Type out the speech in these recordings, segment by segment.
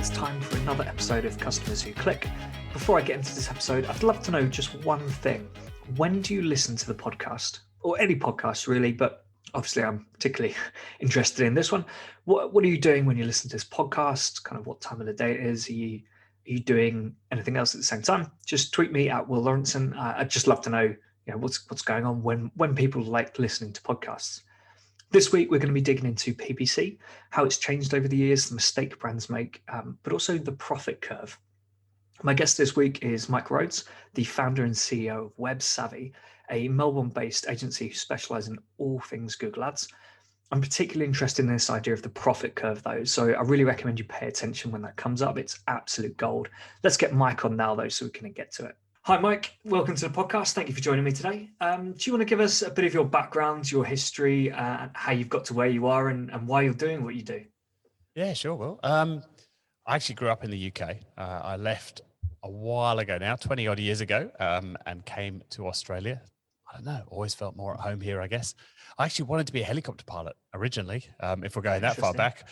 it's time for another episode of Customers Who Click. Before I get into this episode, I'd love to know just one thing. When do you listen to the podcast? Or any podcast really, but obviously I'm particularly interested in this one. What are you doing when you listen to this podcast? Kind of what time of the day it is? Are you doing anything else at the same time? Just tweet me at Will Lawrenson. I'd just love to know, what's going on when people like listening to podcasts. This week, we're going to be digging into PPC, how it's changed over the years, the mistake brands make, but also the profit curve. My guest this week is Mike Rhodes, the founder and CEO of WebSavvy, a Melbourne-based agency who specialises in all things Google Ads. I'm particularly interested in this idea of the profit curve, though, so I really recommend you pay attention when that comes up. It's absolute gold. Let's get Mike on now, though, so we can get to it. Hi, Mike. Welcome to the podcast. Thank you for joining me today. Do you want to give us a bit of your background, your history, how you've got to where you are and why you're doing what you do? Yeah, sure, Will. I actually grew up in the UK. I left a while ago now, 20 odd years ago, and came to Australia. I don't know, always felt more at home here, I guess. I actually wanted to be a helicopter pilot originally, if we're going that far back.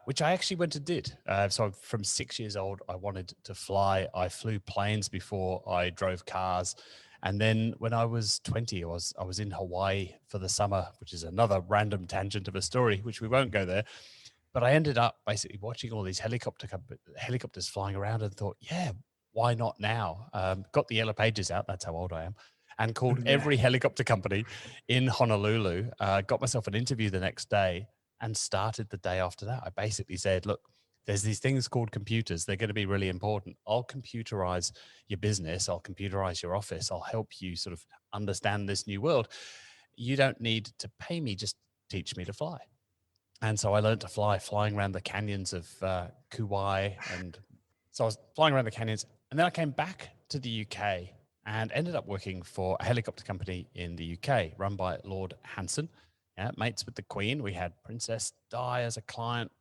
Which I actually went and did. So from 6 years old, I wanted to fly. I flew planes before I drove cars. And then when I was 20, I was in Hawaii for the summer, which is another random tangent of a story, which we won't go there. But I ended up basically watching all these helicopters flying around and thought, yeah, why not now? Got the Yellow Pages out. That's how old I am. And called every helicopter company in Honolulu. Got myself an interview the next day. And started the day after that. I basically said, look, there's these things called computers. They're going to be really important. I'll computerize your business. I'll computerize your office. I'll help you sort of understand this new world. You don't need to pay me, just teach me to fly. And so I learned to flying around the canyons of Kauai. And so I was flying around the canyons. And then I came back to the UK and ended up working for a helicopter company in the UK run by Lord Hanson. Yeah, mates with the Queen. We had Princess Di as a client.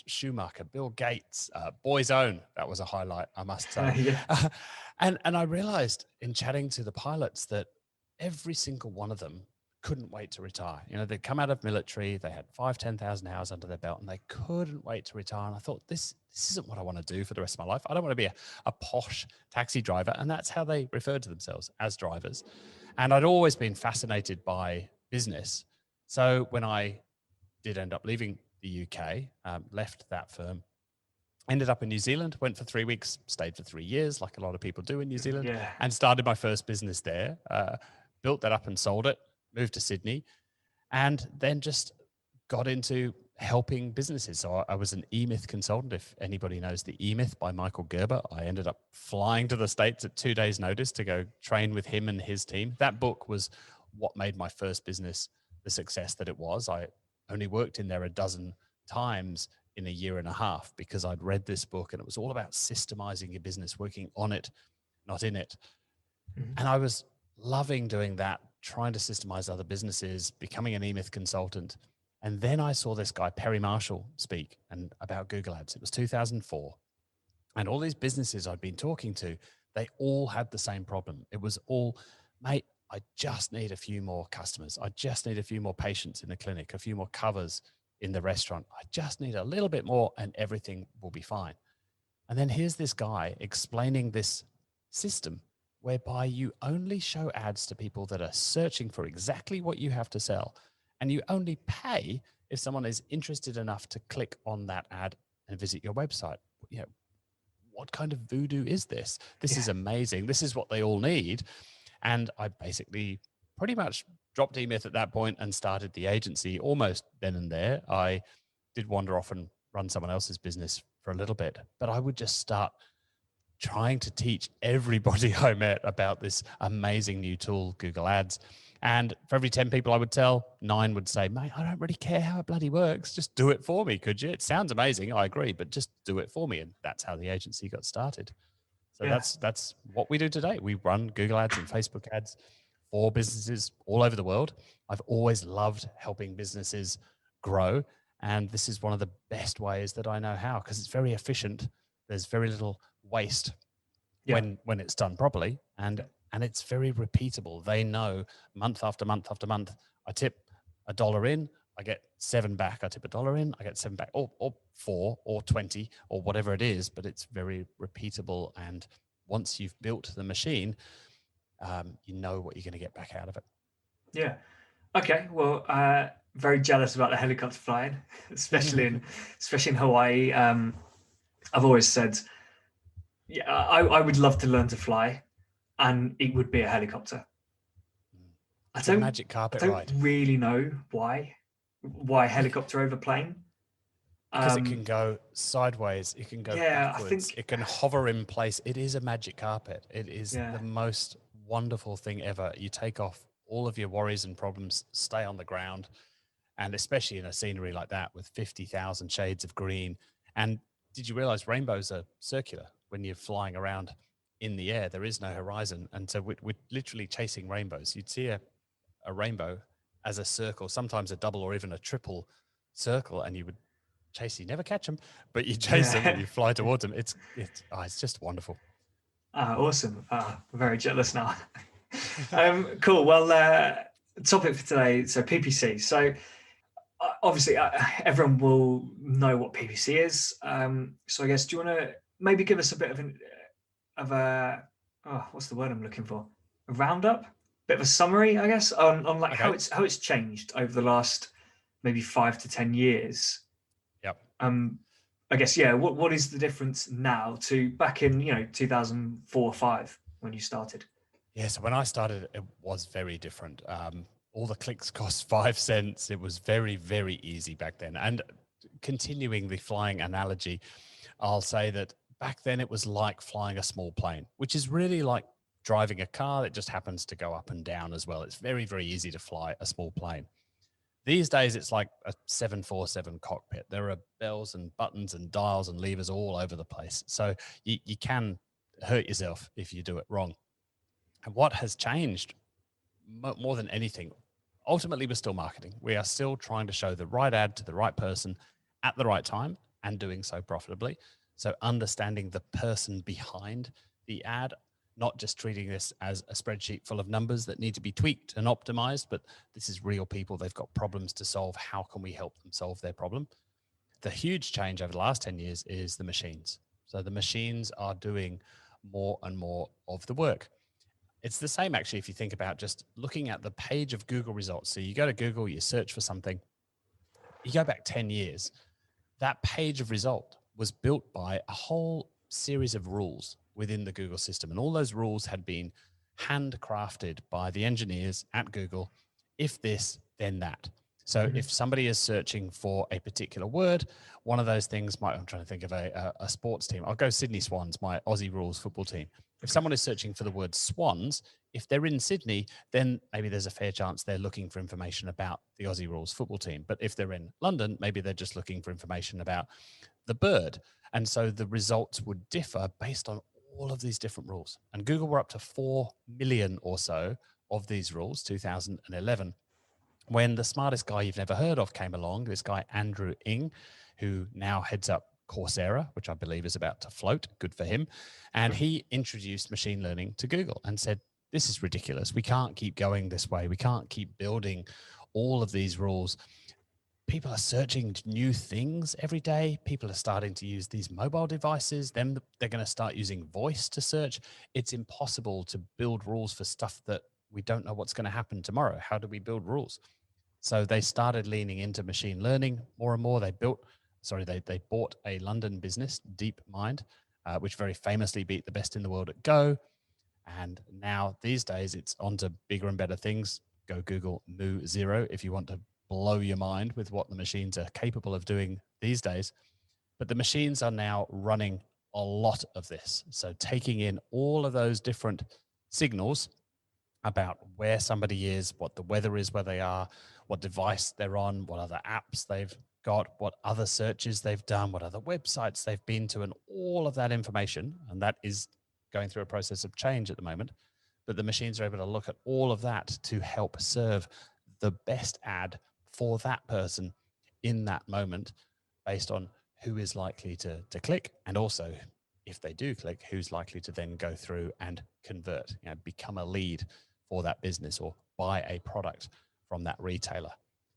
Schumacher, Bill Gates, Boy's Own. That was a highlight, I must say. And I realized in chatting to the pilots that every single one of them couldn't wait to retire. They'd come out of military, they had 10,000 hours under their belt, and they couldn't wait to retire. And I thought, this isn't what I want to do for the rest of my life. I don't want to be a posh taxi driver. And that's how they referred to themselves, as drivers. And I'd always been fascinated by business. So when I did end up leaving the UK, left that firm, ended up in New Zealand, went for 3 weeks, stayed for 3 years, like a lot of people do in New Zealand, and started my first business there, built that up and sold it, moved to Sydney, and then just got into helping businesses. So I was an eMyth consultant. If anybody knows the eMyth by Michael Gerber, I ended up flying to the States at 2 days' notice to go train with him and his team. That book was what made my first business the success that it was. I only worked in there a dozen times in a year and a half because I'd read this book, and it was all about systemizing your business, working on it, not in it. Mm-hmm. And I was loving doing that, trying to systemize other businesses, becoming an eMyth consultant. And then I saw this guy, Perry Marshall, speak about Google Ads. It was 2004. And all these businesses I'd been talking to, they all had the same problem. It was all, mate, I just need a few more customers. I just need a few more patients in the clinic, a few more covers in the restaurant. I just need a little bit more and everything will be fine. And then here's this guy explaining this system whereby you only show ads to people that are searching for exactly what you have to sell. And you only pay if someone is interested enough to click on that ad and visit your website. What kind of voodoo is this? This is amazing. This is what they all need. And I basically pretty much dropped eMyth at that point and started the agency almost then and there. I did wander off and run someone else's business for a little bit, but I would just start trying to teach everybody I met about this amazing new tool, Google Ads. And for every 10 people I would tell, 9 would say, mate, I don't really care how it bloody works. Just do it for me, could you? It sounds amazing. I agree, but just do it for me. And that's how the agency got started. So that's what we do today. We run Google Ads and Facebook ads for businesses all over the world. I've always loved helping businesses grow. And this is one of the best ways that I know how, because it's very efficient. There's very little waste when it's done properly. And it's very repeatable. They know month after month after month, I tip $1 in, I get 7 back. I tip $1 in, I get 7 back, or 4 or 20 or whatever it is, but it's very repeatable. And once you've built the machine, you know what you're going to get back out of it. Yeah. Okay. Well, very jealous about the helicopter flying, especially in Hawaii. I've always said, yeah, I would love to learn to fly, and it would be a helicopter. It's a magic carpet ride. I don't really know why helicopter over plane. Because it can go sideways, it can go backwards, it can hover in place. It is a magic carpet. It is the most wonderful thing ever. You take off all of your worries and problems, stay on the ground, and especially in a scenery like that with 50,000 shades of green. And did you realize rainbows are circular when you're flying around in the air? There is no horizon. And so we're literally chasing rainbows. You'd see a rainbow as a circle, sometimes a double or even a triple circle, and you would chase. You never catch them, but you chase them and you fly towards them. It's just wonderful. Awesome. Very jealous now. Cool. Well, topic for today. So PPC. So obviously everyone will know what PPC is. So I guess, do you want to maybe give us a bit of a what's the word I'm looking for? A roundup, bit of a summary, I guess, on like how it's changed over the last maybe 5 to 10 years. Yep. I guess, yeah. What is the difference now to back in 2004 or 5 when you started? Yeah, so when I started, it was very different. All the clicks cost 5 cents. It was very, very easy back then. And continuing the flying analogy, I'll say that back then it was like flying a small plane, which is really like driving a car that just happens to go up and down as well. It's very, very easy to fly a small plane. These days, it's like a 747 cockpit. There are bells and buttons and dials and levers all over the place. So you can hurt yourself if you do it wrong. And what has changed more than anything, ultimately, we're still marketing. We are still trying to show the right ad to the right person at the right time and doing so profitably. So understanding the person behind the ad, not just treating this as a spreadsheet full of numbers that need to be tweaked and optimized, but this is real people. They've got problems to solve. How can we help them solve their problem? The huge change over the last 10 years is the machines. So the machines are doing more and more of the work. It's the same, actually, if you think about just looking at the page of Google results. So you go to Google, you search for something, you go back 10 years, that page of result was built by a whole series of rules within the Google system. And all those rules had been handcrafted by the engineers at Google. If this, then that. So if somebody is searching for a particular word, one of those things I'm trying to think of a sports team. I'll go Sydney Swans, my Aussie rules football team. If someone is searching for the word swans, if they're in Sydney, then maybe there's a fair chance they're looking for information about the Aussie rules football team. But if they're in London, maybe they're just looking for information about the bird. And so the results would differ based on all of these different rules. And Google were up to 4 million or so of these rules, 2011. When the smartest guy you've never heard of came along, this guy, Andrew Ng, who now heads up Coursera, which I believe is about to float, good for him. And he introduced machine learning to Google and said, this is ridiculous. We can't keep going this way. We can't keep building all of these rules. People are searching new things every day. People are starting to use these mobile devices. Then they're going to start using voice to search. It's impossible to build rules for stuff that we don't know what's going to happen tomorrow. How do we build rules? So they started leaning into machine learning more and more. They bought a London business, DeepMind, which very famously beat the best in the world at Go. And now these days it's on to bigger and better things. Go Google Moo Zero if you want to blow your mind with what the machines are capable of doing these days. But the machines are now running a lot of this. So taking in all of those different signals about where somebody is, what the weather is, where they are, what device they're on, what other apps they've got, what other searches they've done, what other websites they've been to, and all of that information. And that is going through a process of change at the moment. But the machines are able to look at all of that to help serve the best ad for that person in that moment based on who is likely to click, and also if they do click, who's likely to then go through and convert, become a lead for that business or buy a product from that retailer.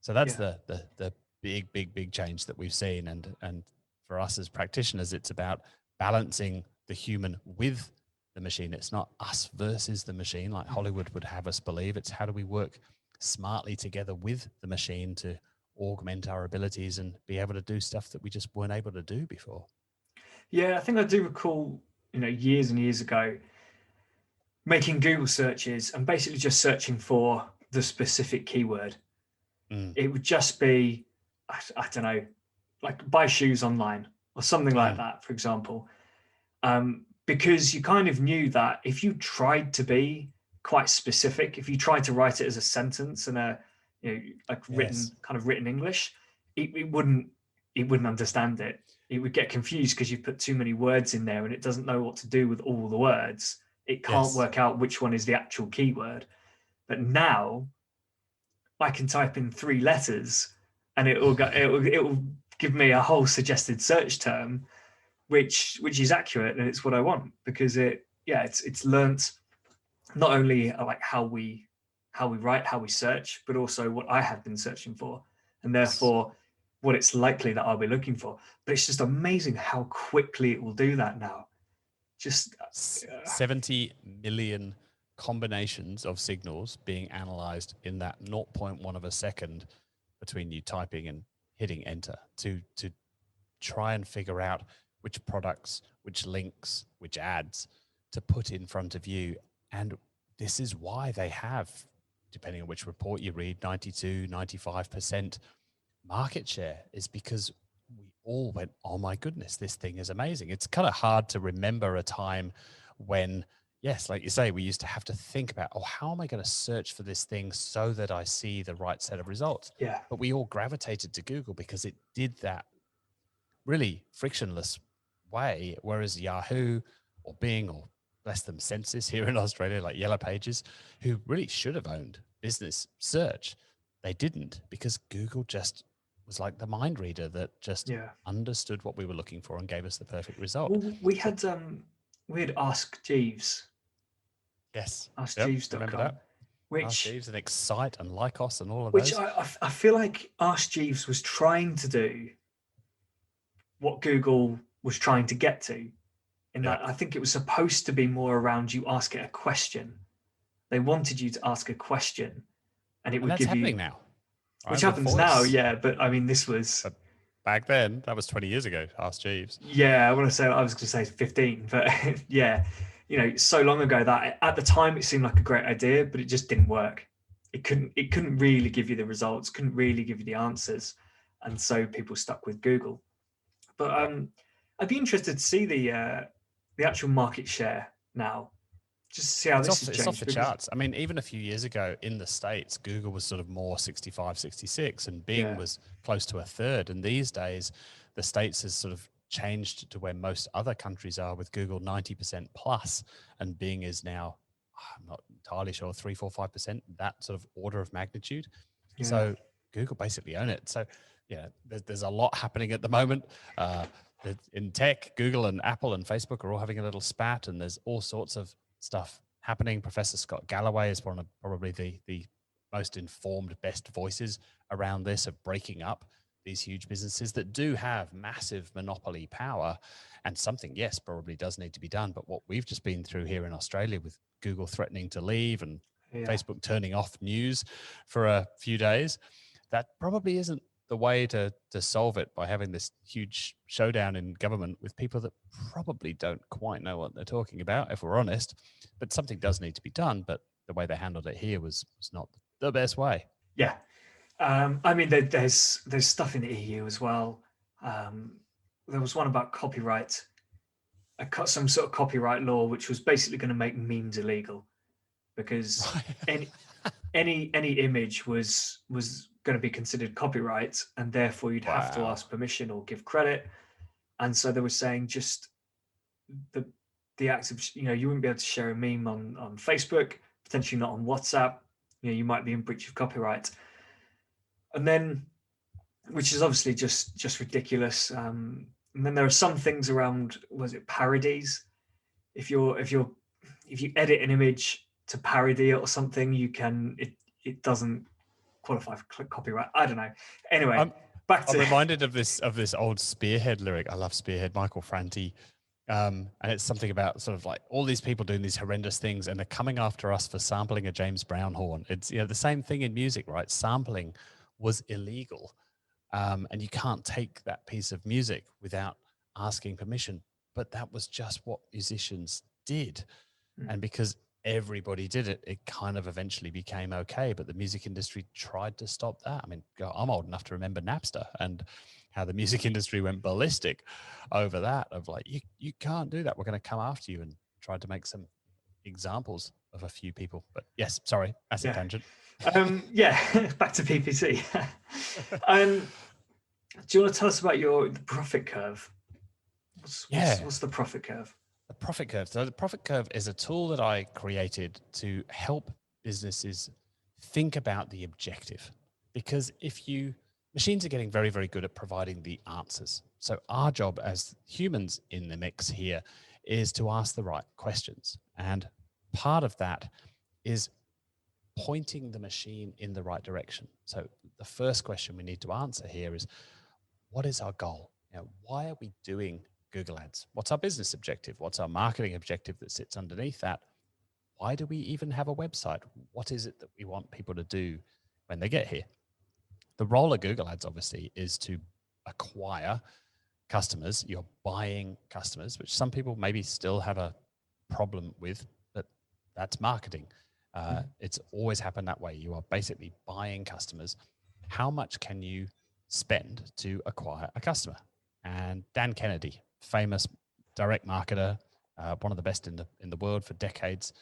So that's the big change that we've seen. And for us as practitioners, it's about balancing the human with the machine. It's not us versus the machine like Hollywood would have us believe. It's how do we work smartly together with the machine to augment our abilities and be able to do stuff that we just weren't able to do before. Yeah, I think I do recall, years and years ago, making Google searches and basically just searching for the specific keyword. It would just be, I don't know, like buy shoes online or something like that, for example. Because you kind of knew that if you tried to be quite specific, if you tried to write it as a sentence in a, written English, it wouldn't understand it. It would get confused because you put too many words in there and it doesn't know what to do with all the words. It can't work out which one is the actual keyword. But now I can type in 3 letters and it will give me a whole suggested search term, which is accurate, and it's what I want, because it's learnt not only like how we write, how we search, but also what I have been searching for, and therefore what it's likely that I'll be looking for. But it's just amazing how quickly it will do that now. Just 70 million combinations of signals being analyzed in that 0.1 of a second between you typing and hitting enter to try and figure out which products, which links, which ads to put in front of you. And this is why they have, depending on which report you read, 92, 95% market share, is because we all went, oh my goodness, this thing is amazing. It's kind of hard to remember a time when, yes, like you say, we used to have to think about, oh, how am I going to search for this thing so that I see the right set of results? Yeah. But we all gravitated to Google because it did that really frictionless way, whereas Yahoo or Bing, or bless them, Census here in Australia, like Yellow Pages, who really should have owned business search, they didn't, because Google just was like the mind reader that just understood what we were looking for and gave us the perfect result. Well, we had Ask Jeeves. Yes. AskJeeves.com. Remember that? Which Ask Jeeves and Excite and Lycos and all of which those. I feel like Ask Jeeves was trying to do what Google was trying to get to, in that I think it was supposed to be more around you ask it a question. They wanted you to ask a question, and it would give you now. Right? Which happens now, yeah. But I mean, this was back then. That was 20 years ago. Ask Jeeves. Yeah, I was going to say 15, but yeah, so long ago that at the time it seemed like a great idea, but it just didn't work. It couldn't really give you the results, couldn't really give you the answers, and so people stuck with Google. But I'd be interested to see the actual market share now, just to see how this has changed. It's off the charts. I mean, even a few years ago in the States, Google was sort of more 65, 66, and Bing was close to a third. And these days, the States has sort of changed to where most other countries are, with Google 90% plus, and Bing is now, I'm not entirely sure, 3, 4, 5%, that sort of order of magnitude. Yeah. So Google basically own it. So yeah, there's a lot happening at the moment. In tech, Google and Apple and Facebook are all having a little spat, and there's all sorts of stuff happening. Professor Scott Galloway is one of probably the most informed, best voices around this, of breaking up these huge businesses that do have massive monopoly power. And something, yes, probably does need to be done. But what we've just been through here in Australia, with Google threatening to leave and Facebook turning off news for a few days, that probably isn't the way to solve it, by having this huge showdown in government with people that probably don't quite know what they're talking about, if we're honest. But something does need to be done. But the way they handled it here was not the best way. Yeah. I mean, there's stuff in the EU as well. There was one about copyright, some sort of copyright law, which was basically going to make memes illegal, because any image was going to be considered copyright, and therefore you'd have to ask permission or give credit. And so they were saying just the act of, you wouldn't be able to share a meme on Facebook, potentially not on WhatsApp. You might be in breach of copyright. And then, which is obviously just ridiculous. And then there are some things around, was it parodies? If you edit an image to parody it or something, you can, it doesn't qualify for copyright. I don't know. Anyway, I'm reminded of this old Spearhead lyric. I love Spearhead, Michael Franti. And it's something about sort of like all these people doing these horrendous things and they're coming after us for sampling a James Brown horn. It's, you know, the same thing in music, right? Sampling was illegal. And you can't take that piece of music without asking permission. But that was just what musicians did. And because everybody did it, it kind of eventually became okay. But the music industry tried to stop that. I mean, I'm old enough to remember Napster and how the music industry went ballistic over that, of like, you can't do that. We're going to come after you, and tried to make some examples of a few people. But yes, sorry, that's a tangent. Back to PPC. Do you want to tell us about the profit curve? What's the profit curve? The profit curve. So the profit curve is a tool that I created to help businesses think about the objective. Because machines are getting very, very good at providing the answers. So our job as humans in the mix here is to ask the right questions. And part of that is pointing the machine in the right direction. So the first question we need to answer here is, what is our goal? You know, why are we doing Google Ads? What's our business objective? What's our marketing objective that sits underneath that? Why do we even have a website? What is it that we want people to do when they get here? The role of Google Ads, obviously, is to acquire customers. You're buying customers, which some people maybe still have a problem with, but that's marketing. It's always happened that way. You are basically buying customers. How much can you spend to acquire a customer? And Dan Kennedy, famous direct marketer, one of the best in the world for decades,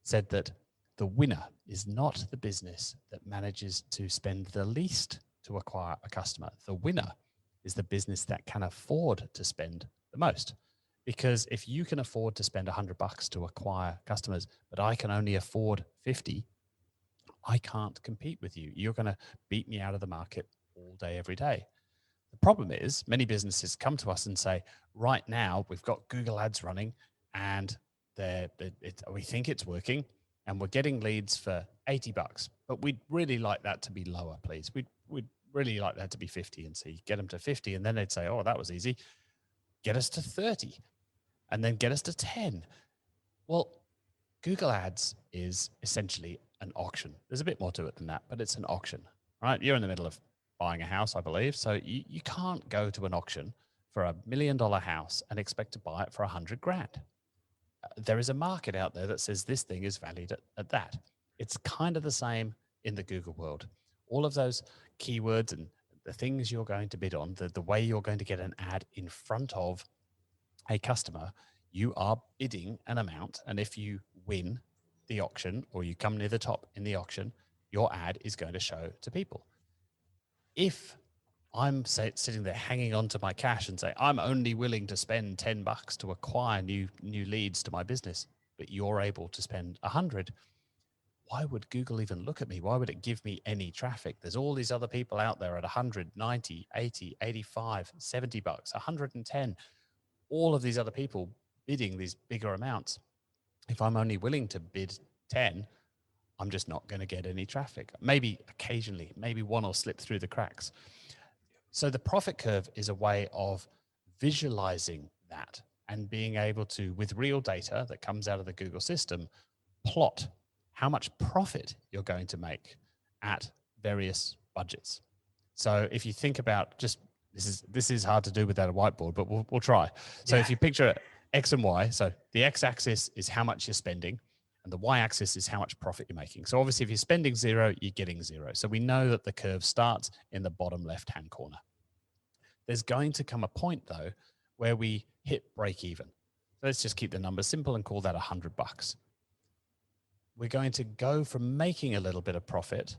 said that the winner is not the business that manages to spend the least to acquire a customer. The winner is the business that can afford to spend the most. Because if you can afford to spend $100 to acquire customers, but I can only afford 50, I can't compete with you. You're going to beat me out of the market all day, every day. The problem is many businesses come to us and say, right now we've got Google Ads running and we think it's working and we're getting leads for $80, but we'd really like that to be lower, please. We'd really like that to be 50, and so you get them to 50 and then they'd say, oh, that was easy. Get us to 30 and then get us to 10. Well, Google Ads is essentially an auction. There's a bit more to it than that, but it's an auction, right? You're in the middle of buying a house, I believe. So you can't go to an auction for $1 million house and expect to buy it for $100,000. There is a market out there that says this thing is valued at that. It's kind of the same in the Google world. All of those keywords and the things you're going to bid on, the way you're going to get an ad in front of a customer, you are bidding an amount. And if you win the auction or you come near the top in the auction, your ad is going to show to people. If I'm sitting there hanging on to my cash and say, I'm only willing to spend $10 to acquire new leads to my business, but you're able to spend 100, why would Google even look at me? Why would it give me any traffic? There's all these other people out there at 100, 90, 80, 85, $70, 110, all of these other people bidding these bigger amounts. If I'm only willing to bid 10, I'm just not going to get any traffic. Maybe occasionally, maybe one will slip through the cracks. So the profit curve is a way of visualizing that and being able to, with real data that comes out of the Google system, plot how much profit you're going to make at various budgets. So if you think about this is hard to do without a whiteboard, but we'll try. So if you picture X and Y, so the X-axis is how much you're spending, and the Y-axis is how much profit you're making. So obviously, if you're spending 0, you're getting 0. So we know that the curve starts in the bottom left-hand corner. There's going to come a point, though, where we hit break even. So let's just keep the numbers simple and call that $100. We're going to go from making a little bit of profit,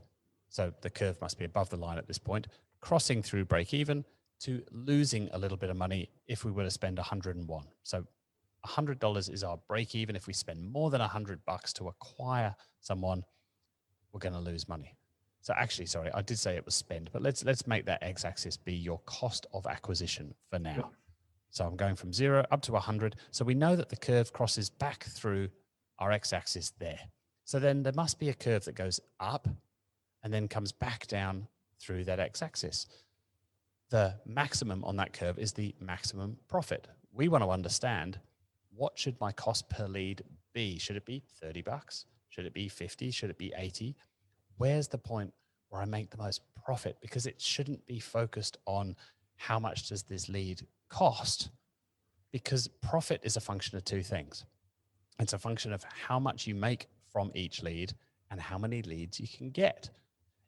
so the curve must be above the line at this point, crossing through break even, to losing a little bit of money if we were to spend 101. So $100 is our break even. If we spend more than $100 to acquire someone, we're going to lose money. So actually, sorry, I did say it was spend, but let's make that x-axis be your cost of acquisition for now. Yep. So I'm going from 0 up to 100. So we know that the curve crosses back through our x-axis there. So then there must be a curve that goes up and then comes back down through that x-axis. The maximum on that curve is the maximum profit. We want to understand, what should my cost per lead be? Should it be $30? Should it be 50? Should it be 80? Where's the point where I make the most profit? Because it shouldn't be focused on how much does this lead cost, because profit is a function of two things. It's a function of how much you make from each lead and how many leads you can get.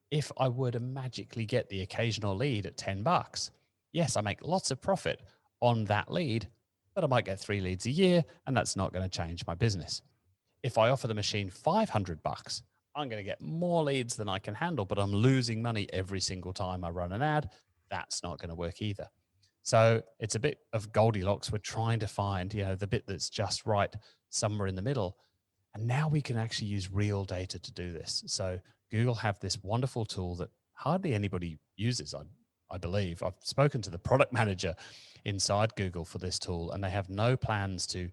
If I were to magically get the occasional lead at $10, yes, I make lots of profit on that lead, but I might get 3 leads a year, and that's not going to change my business. If I offer the machine $500, I'm going to get more leads than I can handle, but I'm losing money every single time I run an ad. That's not going to work either. So it's a bit of Goldilocks. We're trying to find, the bit that's just right somewhere in the middle. And now we can actually use real data to do this. So Google have this wonderful tool that hardly anybody uses, I believe. I've spoken to the product manager inside Google for this tool, and they have no plans to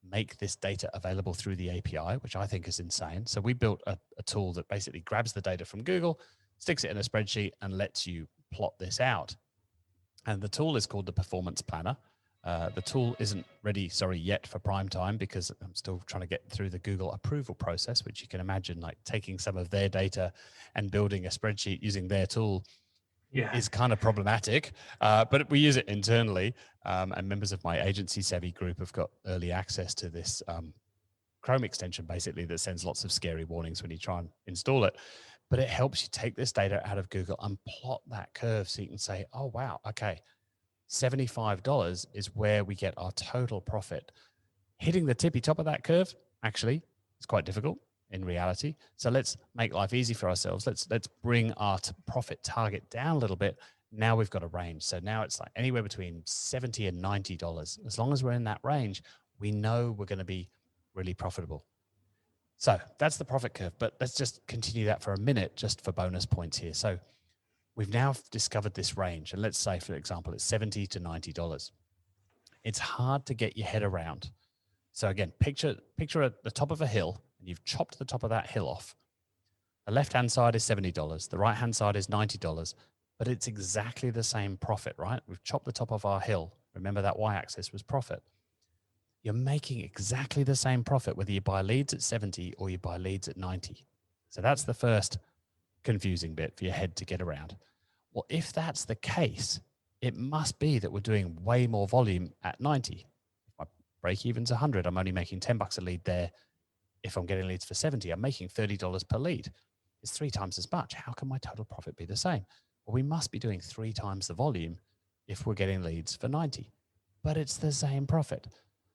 make this data available through the API, which I think is insane. So we built a tool that basically grabs the data from Google, sticks it in a spreadsheet, and lets you plot this out. And the tool is called the Performance Planner. The tool isn't ready, yet for prime time, because I'm still trying to get through the Google approval process, which you can imagine, like taking some of their data and building a spreadsheet using their tool is kind of problematic. But we use it internally, and members of my agency savvy group have got early access to this Chrome extension, basically, that sends lots of scary warnings when you try and install it. But it helps you take this data out of Google and plot that curve so you can say, oh, wow, okay, $75 is where we get our total profit. Hitting the tippy top of that curve, actually, is quite difficult in reality. So let's make life easy for ourselves. Let's bring our profit target down a little bit. Now we've got a range. So now it's like anywhere between $70 and $90. As long as we're in that range, we know we're going to be really profitable. So that's the profit curve, but let's just continue that for a minute, just for bonus points here. So we've now discovered this range, and let's say, for example, it's $70 to $90. It's hard to get your head around. So again, picture at the top of a hill, and you've chopped the top of that hill off. The left-hand side is $70. The right-hand side is $90, but it's exactly the same profit, right? We've chopped the top of our hill. Remember that y-axis was profit. You're making exactly the same profit whether you buy leads at 70 or you buy leads at 90. So that's the first confusing bit for your head to get around. Well, if that's the case, it must be that we're doing way more volume at 90. If my break even's 100, I'm only making $10 a lead there. If I'm getting leads for 70, I'm making $30 per lead. It's 3 times as much. How can my total profit be the same? Well, we must be doing 3 times the volume if we're getting leads for 90, but it's the same profit.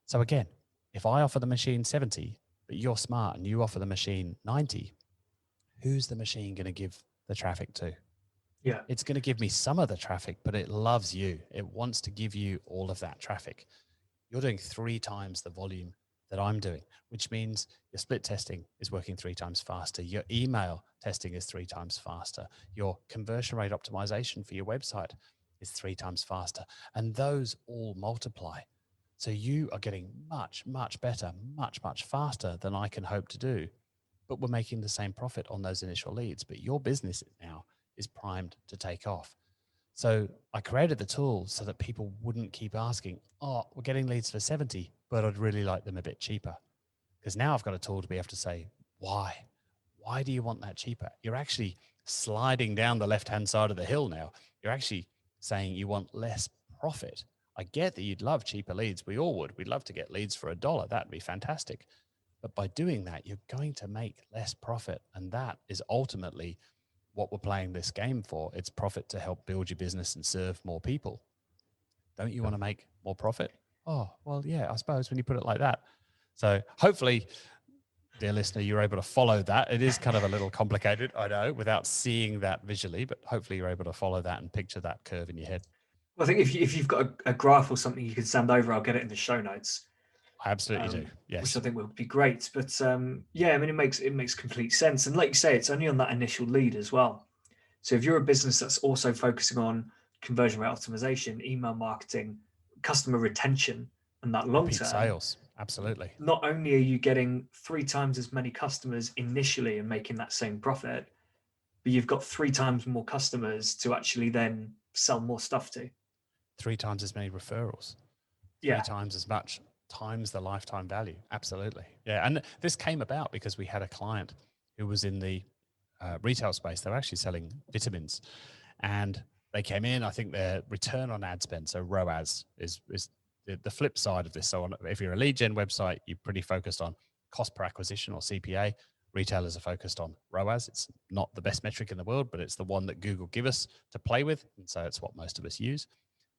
So again, if I offer the machine 70, but you're smart and you offer the machine 90, who's the machine going to give the traffic to? Yeah. It's going to give me some of the traffic, but it loves you. It wants to give you all of that traffic. You're doing 3 times the volume that I'm doing, which means your split testing is working 3 times faster. Your email testing is 3 times faster. Your conversion rate optimization for your website is 3 times faster. And those all multiply. So you are getting much, much better, much, much faster than I can hope to do. But we're making the same profit on those initial leads. But your business now is primed to take off. So I created the tool so that people wouldn't keep asking, oh, we're getting leads for 70, but I'd really like them a bit cheaper. Because now I've got a tool to be able to say, why? Why do you want that cheaper? You're actually sliding down the left-hand side of the hill now. You're actually saying you want less profit. I get that you'd love cheaper leads. We all would. We'd love to get leads for $1. That'd be fantastic. But by doing that, you're going to make less profit. And that is ultimately what we're playing this game for. It's profit to help build your business and serve more people. Don't you want to make more profit? Oh, well, yeah, I suppose when you put it like that. So hopefully, dear listener, you're able to follow that. It is kind of a little complicated, I know, without seeing that visually, but hopefully you're able to follow that and picture that curve in your head. Well, I think if you've got a graph or something you can send over, I'll get it in the show notes. I absolutely do. Yes. Which I think would be great. But yeah, I mean, it makes complete sense. And like you say, it's only on that initial lead as well. So if you're a business that's also focusing on conversion rate optimization, email marketing, customer retention, and that long term sales, absolutely. Not only are you getting 3 times as many customers initially and making that same profit, but you've got 3 times more customers to actually then sell more stuff to. 3 times as many referrals. 3 times as much times the lifetime value. Absolutely. Yeah. And this came about because we had a client who was in the retail space. They were actually selling vitamins, and they came in. I think their return on ad spend, so ROAS, is the flip side of this. So if you're a lead gen website, you're pretty focused on cost per acquisition, or CPA. Retailers are focused on ROAS. It's not the best metric in the world, but it's the one that Google give us to play with. And so it's what most of us use.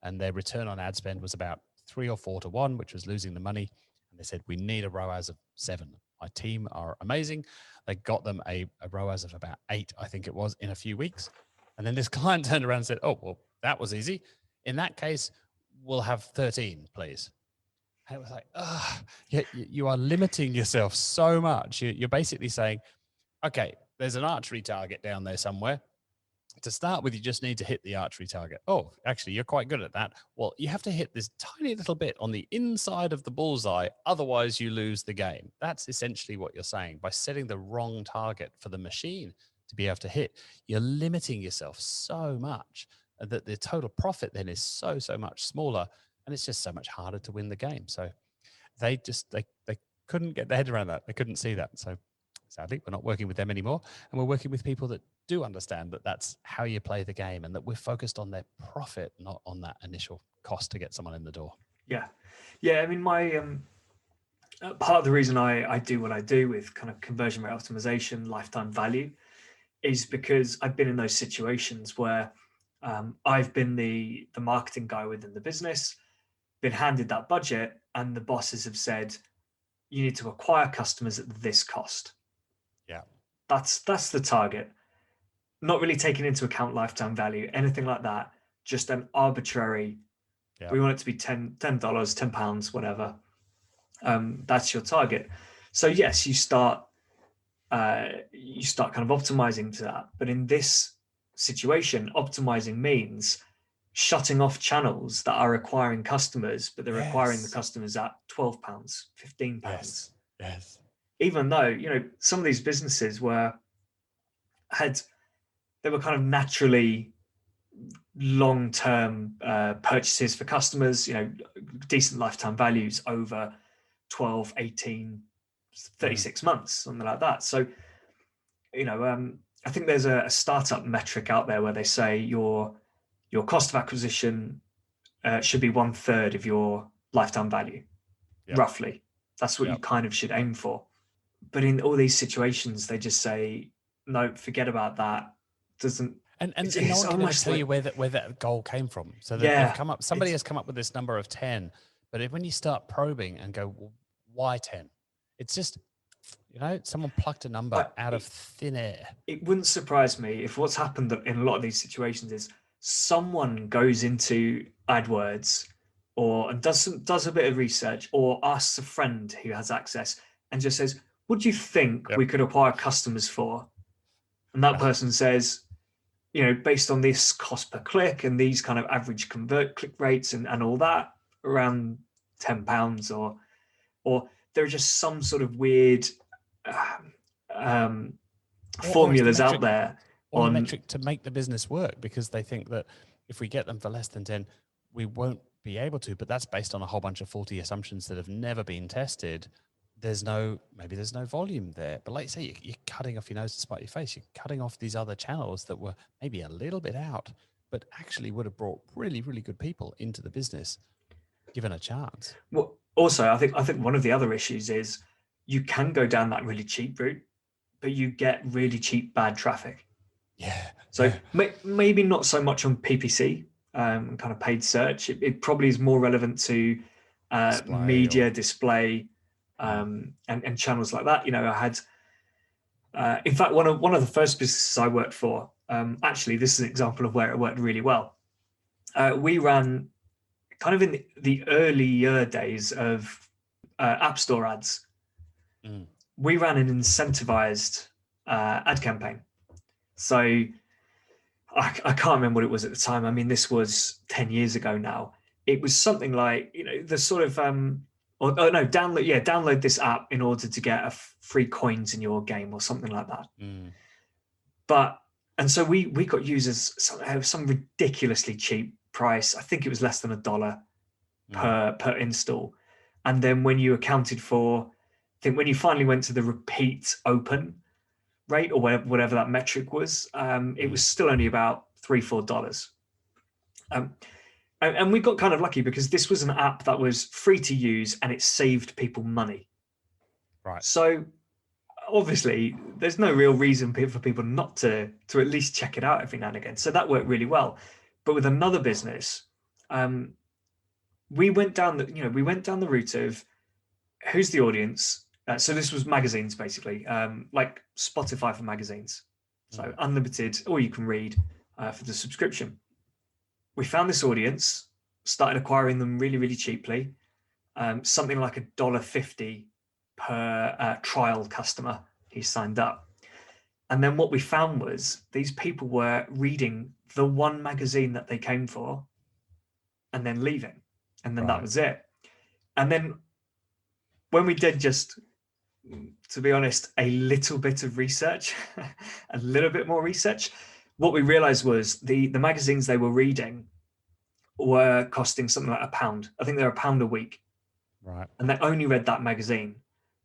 And their return on ad spend was about 3 or 4 to 1, which was losing the money. And they said, we need a ROAS of 7. My team are amazing. They got them a ROAS of about 8, I think it was, in a few weeks. And then this client turned around and said, oh, well, that was easy. In that case, we'll have 13, please. And it was like, you are limiting yourself so much. You're basically saying, okay, there's an archery target down there somewhere. To start with, you just need to hit the archery target. Oh, actually, you're quite good at that. Well, you have to hit this tiny little bit on the inside of the bullseye. Otherwise, you lose the game. That's essentially what you're saying. By setting the wrong target for the machine to be able to hit, you're limiting yourself so much that the total profit then is so much smaller. And it's just so much harder to win the game. So they couldn't get their head around that. They couldn't see that. So sadly, we're not working with them anymore. And we're working with people that do understand that that's how you play the game, and that we're focused on their profit, not on that initial cost to get someone in the door. Yeah. I mean, my part of the reason I do what I do with kind of conversion rate optimization, lifetime value, is because I've been in those situations where I've been the marketing guy within the business, been handed that budget, and the bosses have said, you need to acquire customers at this cost. Yeah. That's the target. Not really taking into account lifetime value, anything like that. Just an arbitrary, we want it to be $10, £10, whatever. That's your target. So yes, you start kind of optimizing to that. But in this situation, optimizing means shutting off channels that are acquiring customers, but they're acquiring the customers at £12, £15. Yes. Even though, some of these businesses they were kind of naturally long-term purchases for customers, decent lifetime values over 12, 18, 36 months, something like that. So, I think there's a startup metric out there where they say your cost of acquisition should be 1/3 of your lifetime value, roughly. That's what you kind of should aim for. But in all these situations, they just say, no, forget about that. And no one can tell you where that goal came from. So they've come up. Somebody has come up with this number of 10. But when you start probing and go, well, why 10? It's just, someone plucked a number out of thin air. It wouldn't surprise me if what's happened in a lot of these situations is someone goes into AdWords and does a bit of research, or asks a friend who has access and just says, what do you think we could acquire customers for? And that person says, based on this cost per click and these kind of average click rates and all that, around £10, or there are just some sort of weird formulas out there on metric to make the business work, because they think that if we get them for less than 10, we won't be able to. But that's based on a whole bunch of faulty assumptions that have never been tested. Maybe there's no volume there. But like you say, you're cutting off your nose to spite your face. You're cutting off these other channels that were maybe a little bit out, but actually would have brought really, really good people into the business, given a chance. Well, also, I think one of the other issues is you can go down that really cheap route, but you get really cheap, bad traffic. Yeah. So maybe not so much on PPC and kind of paid search. It probably is more relevant to media, display, and channels like that. I had, in fact, one of the first businesses I worked for. Actually, this is an example of where it worked really well. We ran kind of in the earlier days of App Store ads. We ran an incentivized ad campaign. So I can't remember what it was at the time. I mean, this was 10 years ago now. It was something like, the sort of download this app in order to get free coins in your game or something like that. But And so we got users some ridiculously cheap price. I think it was less than $1 per install. And then when you accounted for, I think when you finally went to the repeat open rate or whatever that metric was, it was still only about $3-4. And we got kind of lucky because this was an app that was free to use and it saved people money. Right. So obviously there's no real reason for people not to at least check it out every now and again. So that worked really well. But with another business, we went down the route of who's the audience. So this was magazines, basically, like Spotify for magazines. So unlimited, or you can read for the subscription. We found this audience, started acquiring them really, really cheaply, something like $1.50 per trial customer who signed up. And then what we found was these people were reading the one magazine that they came for and then leaving. And then that was it. And then when we did just, to be honest, a little bit of research, a little bit more research, what we realized was the magazines they were reading were costing something like £1. I think they're £1 a week. Right. And they only read that magazine.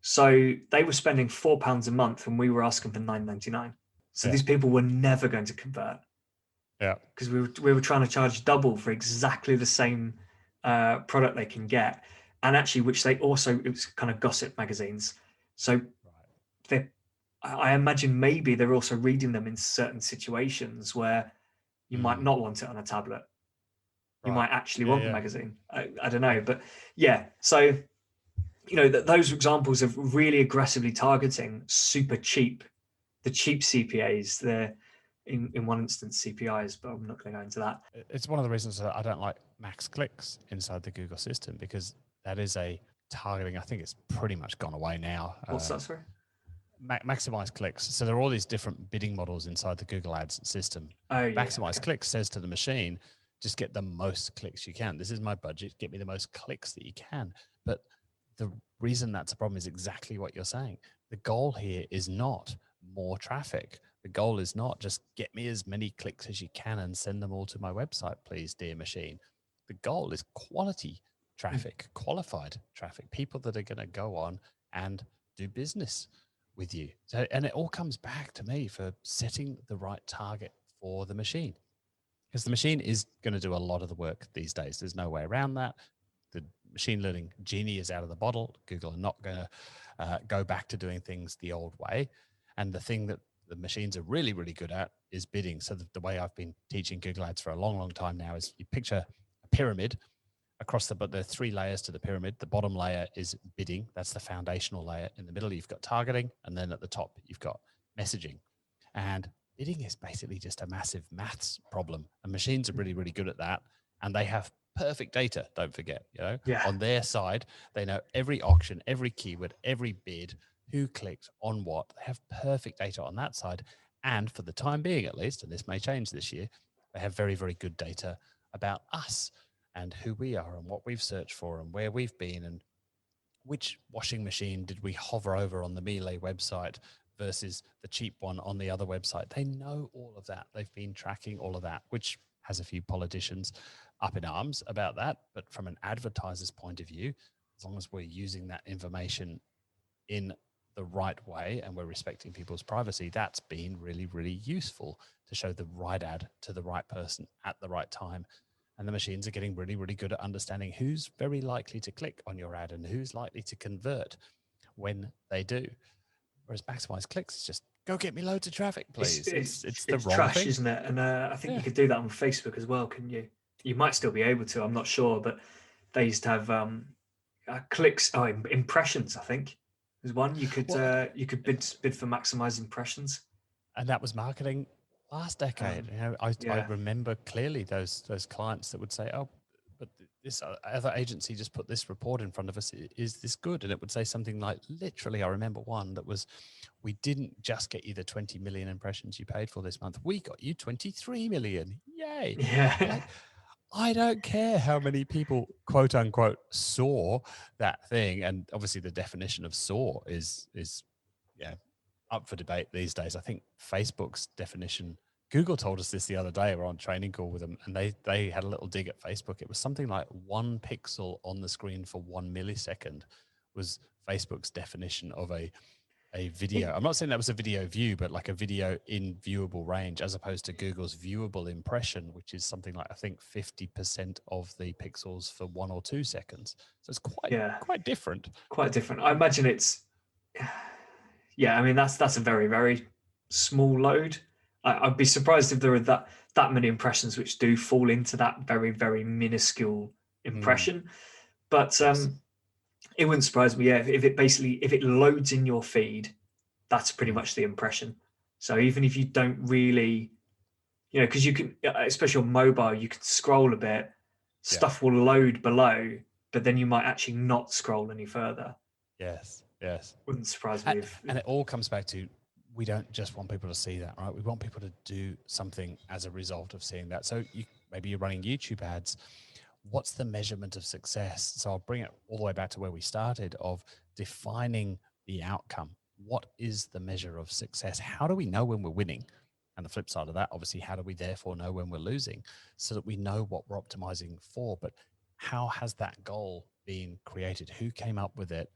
So they were spending £4 a month and we were asking for $9.99. So these people were never going to convert. Yeah. Because we were trying to charge double for exactly the same product they can get. And actually, which it was kind of gossip magazines. So I imagine maybe they're also reading them in certain situations where you might not want it on a tablet. You might actually want the magazine. I don't know. But yeah, so, those examples of really aggressively targeting super cheap, the cheap CPAs, they're in one instance CPIs, but I'm not going to go into that. It's one of the reasons that I don't like max clicks inside the Google system, because that is a targeting. I think it's pretty much gone away now. What's that, sorry? Maximize clicks. So there are all these different bidding models inside the Google Ads system. Maximize clicks says to the machine, just get the most clicks you can. This is my budget. Get me the most clicks that you can. But the reason that's a problem is exactly what you're saying. The goal here is not more traffic. The goal is not just get me as many clicks as you can and send them all to my website, please, dear machine. The goal is quality traffic, qualified traffic, people that are going to go on and do business with you. So, and it all comes back to me for setting the right target for the machine, because the machine is going to do a lot of the work these days. There's no way around that. The machine learning genie is out of the bottle. Google are not going to go back to doing things the old way. And the thing that the machines are really, really good at is bidding. So the way I've been teaching Google Ads for a long, long time now is you picture a pyramid across but there are 3 layers to the pyramid. The bottom layer is bidding. That's the foundational layer. In the middle, you've got targeting. And then at the top, you've got messaging. And bidding is basically just a massive maths problem. And machines are really, really good at that. And they have perfect data, don't forget, on their side. They know every auction, every keyword, every bid, who clicked on what. They have perfect data on that side. And for the time being, at least, and this may change this year, they have very, very good data about us and who we are and what we've searched for and where we've been and which washing machine did we hover over on the Miele website versus the cheap one on the other website. They know all of that. They've been tracking all of that, which has a few politicians up in arms about that. But from an advertiser's point of view, as long as we're using that information in the right way and we're respecting people's privacy, that's been really, really useful to show the right ad to the right person at the right time. And the machines are getting really, really good at understanding who's very likely to click on your ad and who's likely to convert when they do. Whereas maximize clicks is just go get me loads of traffic, please. It's the wrong trash, thing, isn't it? And I think you could do that on Facebook as well, couldn't you? You might still be able to. I'm not sure, but they used to have clicks. Oh, impressions. I think there's one you could bid for maximize impressions. And that was marketing last decade. I remember clearly those clients that would say, "Oh, but this other agency just put this report in front of us. Is this good?" And it would say something like, literally, I remember one that was, "We didn't just get you the 20 million impressions you paid for this month. We got you 23 million. Yay!" Yeah. Like, I don't care how many people, quote unquote, saw that thing. And obviously, the definition of saw is up for debate these days. I think Facebook's definition Google told us this the other day. We're on a training call with them, and they had a little dig at Facebook. It was something like 1 pixel on the screen for 1 millisecond was Facebook's definition of a video. I'm not saying that was a video view, but like a video in viewable range, as opposed to Google's viewable impression, which is something like, I think, 50% of the pixels for 1 or 2 seconds. So it's quite different. Quite different. I imagine it's, I mean, that's a very, very small load. I'd be surprised if there are that many impressions which do fall into that very, very minuscule impression. But it wouldn't surprise me, if it loads in your feed, that's pretty much the impression. So even if you don't really, because you can, especially on mobile, you can scroll a bit, stuff will load below, but then you might actually not scroll any further. Yes. Wouldn't surprise me and it all comes back to, we don't just want people to see that, right? We want people to do something as a result of seeing that. So maybe you're running YouTube ads. What's the measurement of success? So I'll bring it all the way back to where we started, of defining the outcome. What is the measure of success? How do we know when we're winning? And the flip side of that, obviously, how do we therefore know when we're losing, so that we know what we're optimizing for? But how has that goal been created? Who came up with it?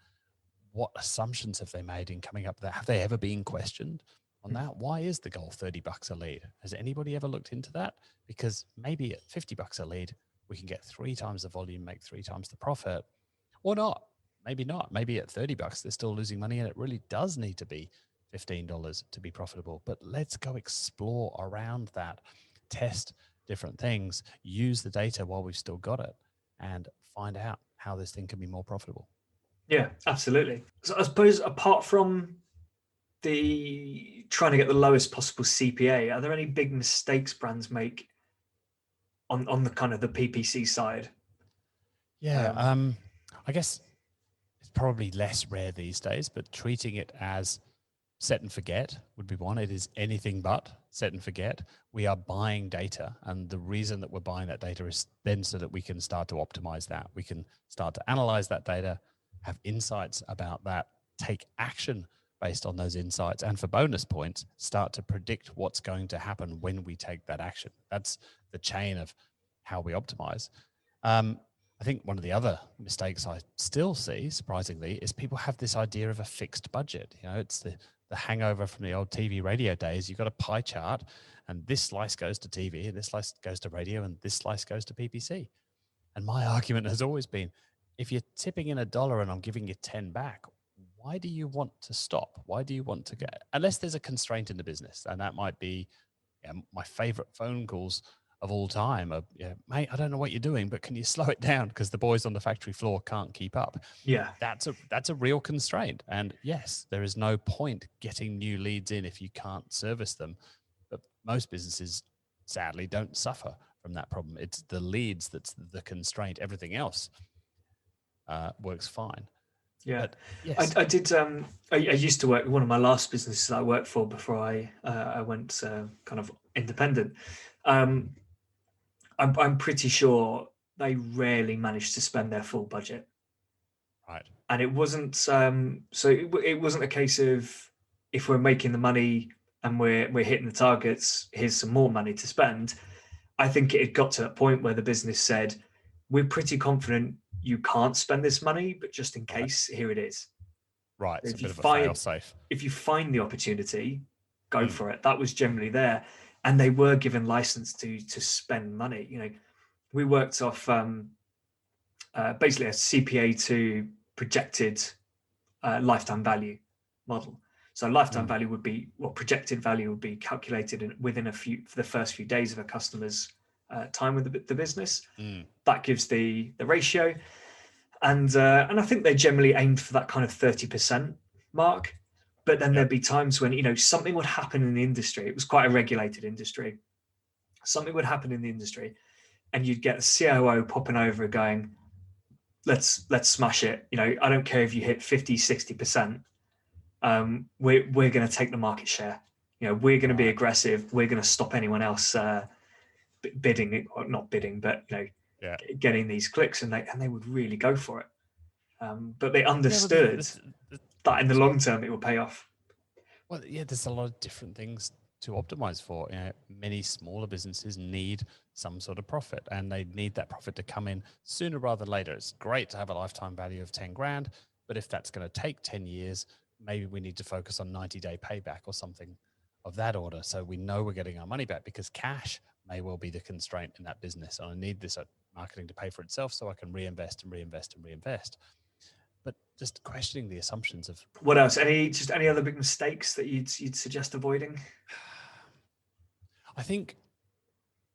What assumptions have they made in coming up with that? Have they ever been questioned on that? Why is the goal $30 a lead? Has anybody ever looked into that? Because maybe at $50 a lead, we can get 3 times the volume, make 3 times the profit, or not. Maybe not. Maybe at $30, they're still losing money, and it really does need to be $15 to be profitable. But let's go explore around that, test different things, use the data while we've still got it, and find out how this thing can be more profitable. Yeah, absolutely. So I suppose, apart from the trying to get the lowest possible CPA, are there any big mistakes brands make on the kind of the PPC side? I guess it's probably less rare these days, but treating it as set and forget would be one. It is anything but set and forget. We are buying data, and the reason that we're buying that data is then so that we can start to optimize that. We can start to analyze that data, have insights about that, take action based on those insights, and for bonus points, start to predict what's going to happen when we take that action. That's the chain of how we optimize. I think one of the other mistakes I still see, surprisingly, is people have this idea of a fixed budget. It's the hangover from the old TV radio days. You've got a pie chart, and this slice goes to TV, and this slice goes to radio, and this slice goes to PPC. And my argument has always been, if you're tipping in $1 and I'm giving you 10 back, why do you want to stop? Why do you want to get, unless there's a constraint in the business? And that might be my favorite phone calls of all time of, mate, I don't know what you're doing, but can you slow it down because the boys on the factory floor can't keep up? Yeah, that's a real constraint. And yes, there is no point getting new leads in if you can't service them. But most businesses, sadly, don't suffer from that problem. It's the leads that's the constraint. Everything else works fine. Yeah, but yes. I did. I used to work. One of my last businesses I worked for before I went kind of independent. I'm pretty sure they rarely managed to spend their full budget. Right. And it wasn't. So it wasn't a case of, if we're making the money and we're hitting the targets, here's some more money to spend. I think it had got to a point where the business said, we're pretty confident you can't spend this money, but just in case, here it is. Right. It's a bit of a fail safe. If you find the opportunity, go for it. That was generally there. And they were given license to spend money. We worked off basically a CPA to projected lifetime value model. So lifetime value would be, projected value would be calculated within for the first few days of a customer's time with the business. That gives the ratio, and I think they generally aimed for that kind of 30% mark. But then there'd be times when something would happen in the industry. It was quite a regulated industry. Something would happen in the industry, and you'd get a COO popping over going, "Let's smash it." I don't care if you hit 50, 60%. We're going to take the market share. We're going to be aggressive. We're going to stop anyone else bidding, or not bidding, but getting these clicks, and they would really go for it. But they understood that in the long term it will pay off. Well, there's a lot of different things to optimize for. Many smaller businesses need some sort of profit, and they need that profit to come in sooner rather than later. It's great to have a lifetime value of 10 grand, but if that's going to take 10 years, maybe we need to focus on 90-day payback or something of that order, so we know we're getting our money back, because cash may well be the constraint in that business. And I need this marketing to pay for itself so I can reinvest and reinvest and reinvest. But just questioning the assumptions of what else? Any other big mistakes that you'd suggest avoiding? I think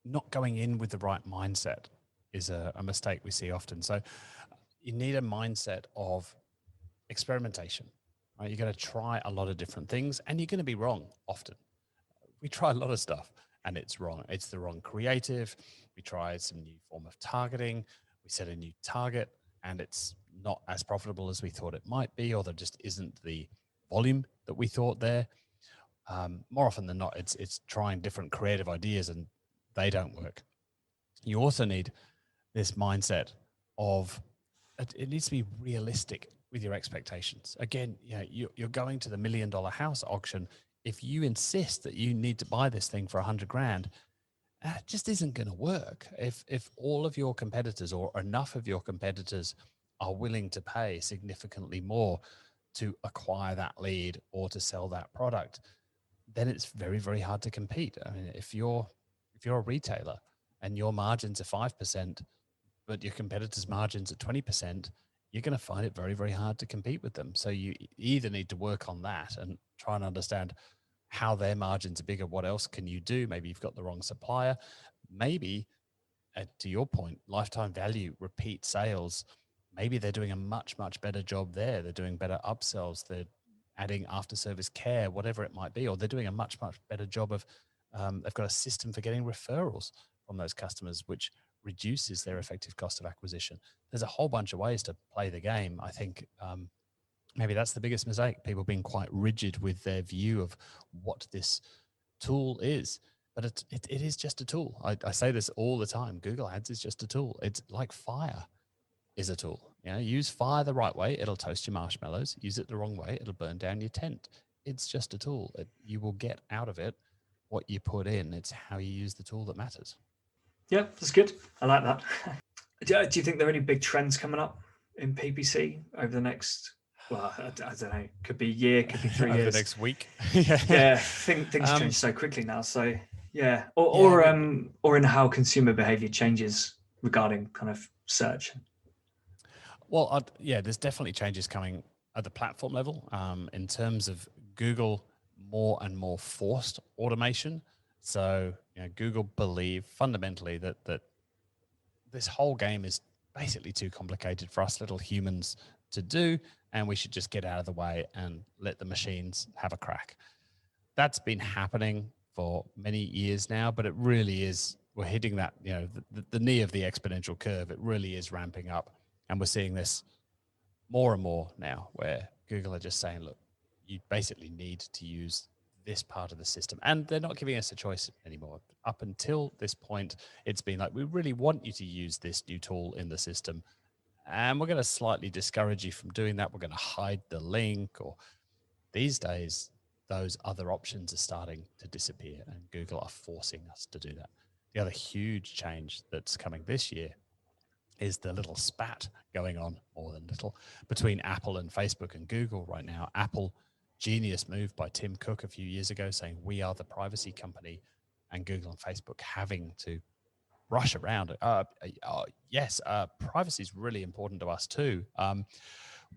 not going in with the right mindset is a mistake we see often. So you need a mindset of experimentation. Right? You're going to try a lot of different things, and you're going to be wrong often. We try a lot of stuff and it's wrong. It's the wrong creative. We tried some new form of targeting. We set a new target and it's not as profitable as we thought it might be, or there just isn't the volume that we thought there. More often than not, it's trying different creative ideas and they don't work. You also need this mindset of it needs to be realistic with your expectations. Again, you're going to the $1 million house auction. If you insist that you need to buy this thing for 100 grand, it just isn't going to work. If all of your competitors or enough of your competitors are willing to pay significantly more to acquire that lead or to sell that product, then it's very, very hard to compete. I mean, if you're a retailer and your margins are 5%, but your competitors' margins are 20%, you're going to find it very, very hard to compete with them. So you either need to work on that and try and understand how their margins are bigger. What else can you do? Maybe you've got the wrong supplier. Maybe, to your point, lifetime value, repeat sales, maybe they're doing a much, much better job there. They're doing better upsells. They're adding after-service care, whatever it might be, or they're doing a much, much better job of, they've got a system for getting referrals from those customers, which reduces their effective cost of acquisition. There's a whole bunch of ways to play the game. I think maybe that's the biggest mistake, people being quite rigid with their view of what this tool is. But it is just a tool. I say this all the time. Google Ads is just a tool. It's like fire is a tool. Use fire the right way, it'll toast your marshmallows. Use it the wrong way, it'll burn down your tent. It's just a tool. You will get out of it what you put in. It's how you use the tool that matters. Yeah, that's good. I like that. Do you think there are any big trends coming up in PPC over the next, well, I don't know, could be a year, could be 3 years. Over the next week. Yeah, things change so quickly now. So yeah, or in how consumer behavior changes regarding kind of search. Well, there's definitely changes coming at the platform level in terms of Google, more and more forced automation. So Google believe fundamentally that this whole game is basically too complicated for us little humans to do, and we should just get out of the way and let the machines have a crack. That's been happening for many years now, but it really is, we're hitting that, the knee of the exponential curve. It really is ramping up. And we're seeing this more and more now where Google are just saying, look, you basically need to use this part of the system. And they're not giving us a choice anymore. Up until this point, it's been like, we really want you to use this new tool in the system. And we're going to slightly discourage you from doing that. We're going to hide the link. Or these days, those other options are starting to disappear, and Google are forcing us to do that. The other huge change that's coming this year is the little spat going on, more than little, between Apple and Facebook and Google right now. Apple, genius move by Tim Cook a few years ago, saying we are the privacy company, and Google and Facebook having to rush around it. Yes, privacy is really important to us too.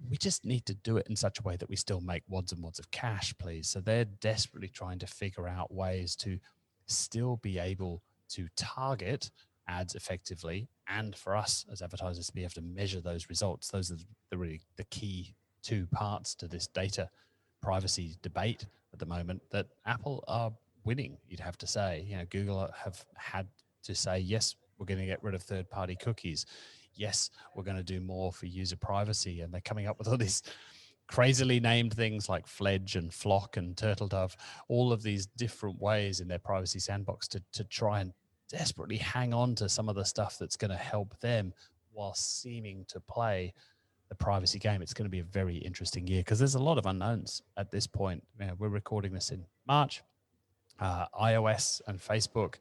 We just need to do it in such a way that we still make wads and wads of cash, please. So they're desperately trying to figure out ways to still be able to target ads effectively, and for us as advertisers to be able to measure those results. Those are the key two parts to this data privacy debate at the moment that Apple are winning, you'd have to say. Google have had to say, yes, we're going to get rid of third-party cookies. Yes, we're going to do more for user privacy. And they're coming up with all these crazily named things like Fledge and Flock and Turtle Dove, all of these different ways in their privacy sandbox to try and desperately hang on to some of the stuff that's going to help them while seeming to play the privacy game. It's going to be a very interesting year because there's a lot of unknowns at this point. We're recording this in March. iOS and Facebook,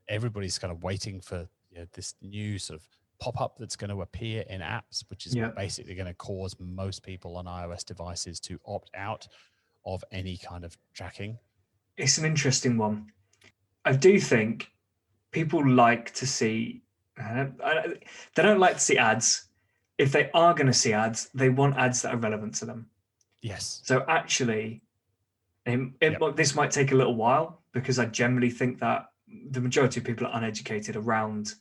everybody's kind of waiting for this new sort of pop-up that's going to appear in apps, which is basically going to cause most people on iOS devices to opt out of any kind of tracking. It's an interesting one. I do think people like to see, they don't like to see ads. If they are going to see ads, they want ads that are relevant to them. Yes. So actually, this might take a little while, because I generally think that the majority of people are uneducated around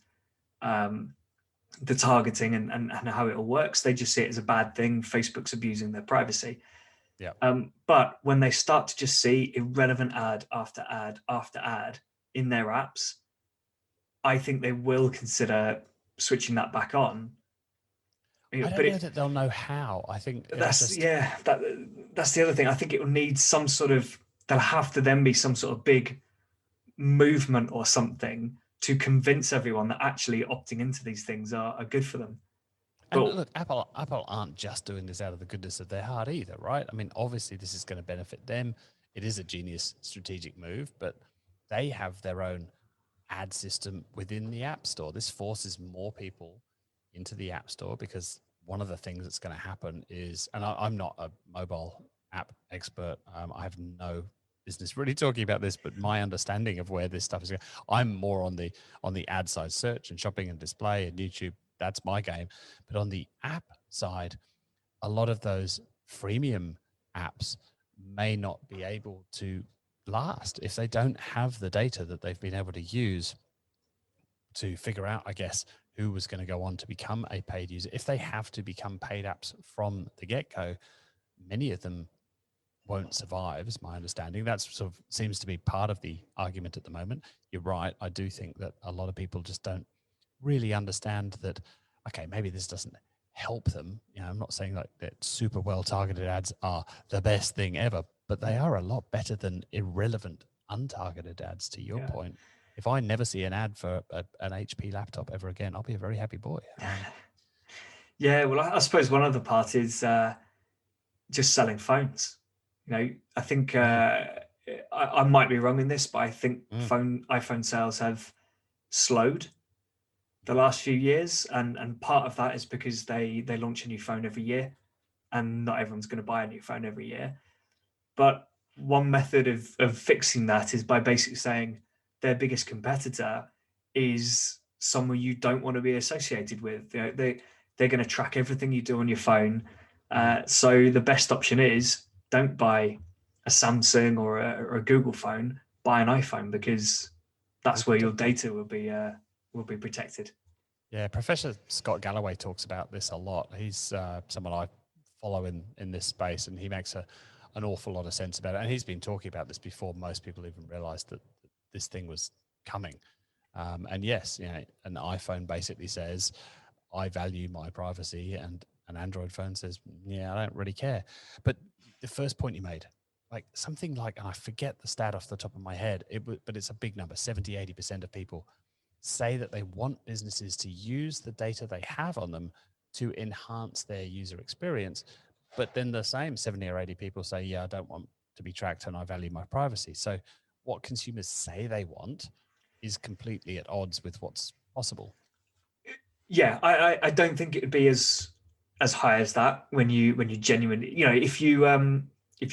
the targeting and how it all works. They just see it as a bad thing. Facebook's abusing their privacy. Yeah. But when they start to just see irrelevant ad after ad after ad in their apps, I think they will consider switching that back on. I don't know that they'll know how. I think that's that's the other thing. I think it will need some sort of, there'll have to then be some sort of big movement or something to convince everyone that actually opting into these things are good for them. And look, Apple aren't just doing this out of the goodness of their heart either, right? I mean, obviously this is going to benefit them. It is a genius strategic move, but they have their own ad system within the App Store. This forces more people into the App Store, because one of the things that's going to happen is, and I'm not a mobile app expert. I have no business really talking about this, but my understanding of where this stuff is going, I'm more on the ad side, search and shopping and display and YouTube. That's my game. But on the app side, a lot of those freemium apps may not be able to last if they don't have the data that they've been able to use to figure out, I guess, who was going to go on to become a paid user. If they have to become paid apps from the get-go, many of them won't survive, is my understanding. That sort of seems to be part of the argument at the moment. You're right. I do think that a lot of people just don't really understand that, okay, maybe this doesn't help them. I'm not saying like that super well targeted ads are the best thing ever, but they are a lot better than irrelevant, untargeted ads, to your point. If I never see an ad for an HP laptop ever again, I'll be a very happy boy. Yeah, well, I suppose one other part is just selling phones. I think I might be wrong in this, but I think iPhone sales have slowed the last few years, and part of that is because they launch a new phone every year, and not everyone's going to buy a new phone every year. But one method of fixing that is by basically saying their biggest competitor is someone you don't want to be associated with. They're going to track everything you do on your phone. So the best option is, don't buy a Samsung or a Google phone. Buy an iPhone, because that's where your data will be protected. Yeah, Professor Scott Galloway talks about this a lot. He's someone I follow in this space, and he makes an awful lot of sense about it. And he's been talking about this before most people even realized that this thing was coming. And yes, an iPhone basically says, I value my privacy, and an Android phone says, yeah, I don't really care. But the first point you made, like something like, and I forget the stat off the top of my head, but it's a big number, 70, 80% of people say that they want businesses to use the data they have on them to enhance their user experience. But then the same 70 or 80 people say, yeah, I don't want to be tracked and I value my privacy. So what consumers say they want is completely at odds with what's possible. Yeah, I don't think it would be as high as that when you genuinely, if you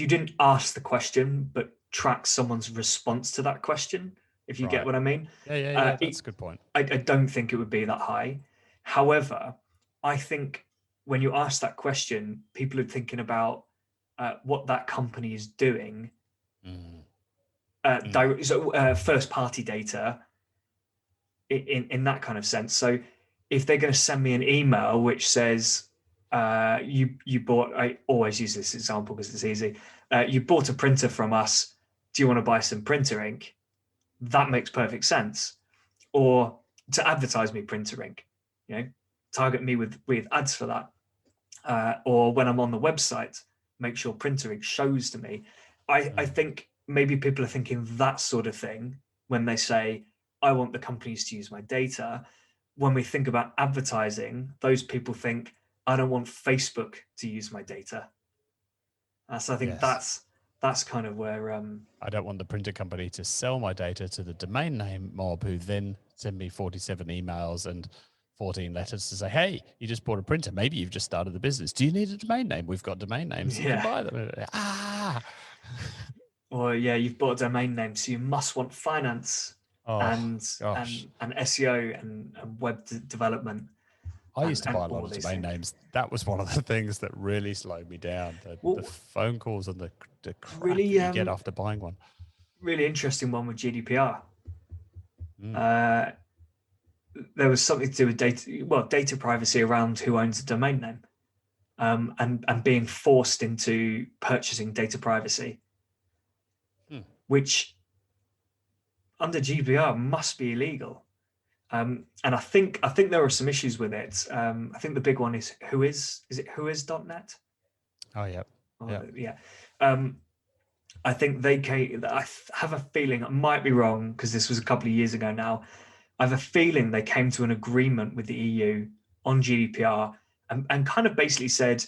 didn't ask the question but track someone's response to that question, if you get what I mean. Yeah, that's a good point. I don't think it would be that high. However, I think when you ask that question, people are thinking about what that company is doing. First party data in that kind of sense. So if they're going to send me an email which says, you bought, I always use this example because it's easy. You bought a printer from us. Do you want to buy some printer ink? That makes perfect sense. Or to advertise me printer ink, target me with ads for that. Or when I'm on the website, make sure printer ink shows to me. I think maybe people are thinking that sort of thing when they say, I want the companies to use my data. When we think about advertising, those people think, I don't want Facebook to use my data. So I think that's That's kind of where I don't want the printer company to sell my data to the domain name mob, who then send me 47 emails and 14 letters to say, hey, you just bought a printer. Maybe you've just started the business. Do you need a domain name? We've got domain names. You can buy them. Or you've bought a domain name, so you must want finance and SEO and web development. I used to buy a lot of domain names. That was one of the things that really slowed me down. The phone calls and the crap really, that you get after buying one. Really interesting one with GDPR. There was something to do with data privacy around who owns a domain name, and being forced into purchasing data privacy, which under GDPR must be illegal. And I think there are some issues with it. I think the big one is whois.net? Oh yeah. I think I have a feeling, I might be wrong because this was a couple of years ago now. I have a feeling they came to an agreement with the EU on GDPR and kind of basically said,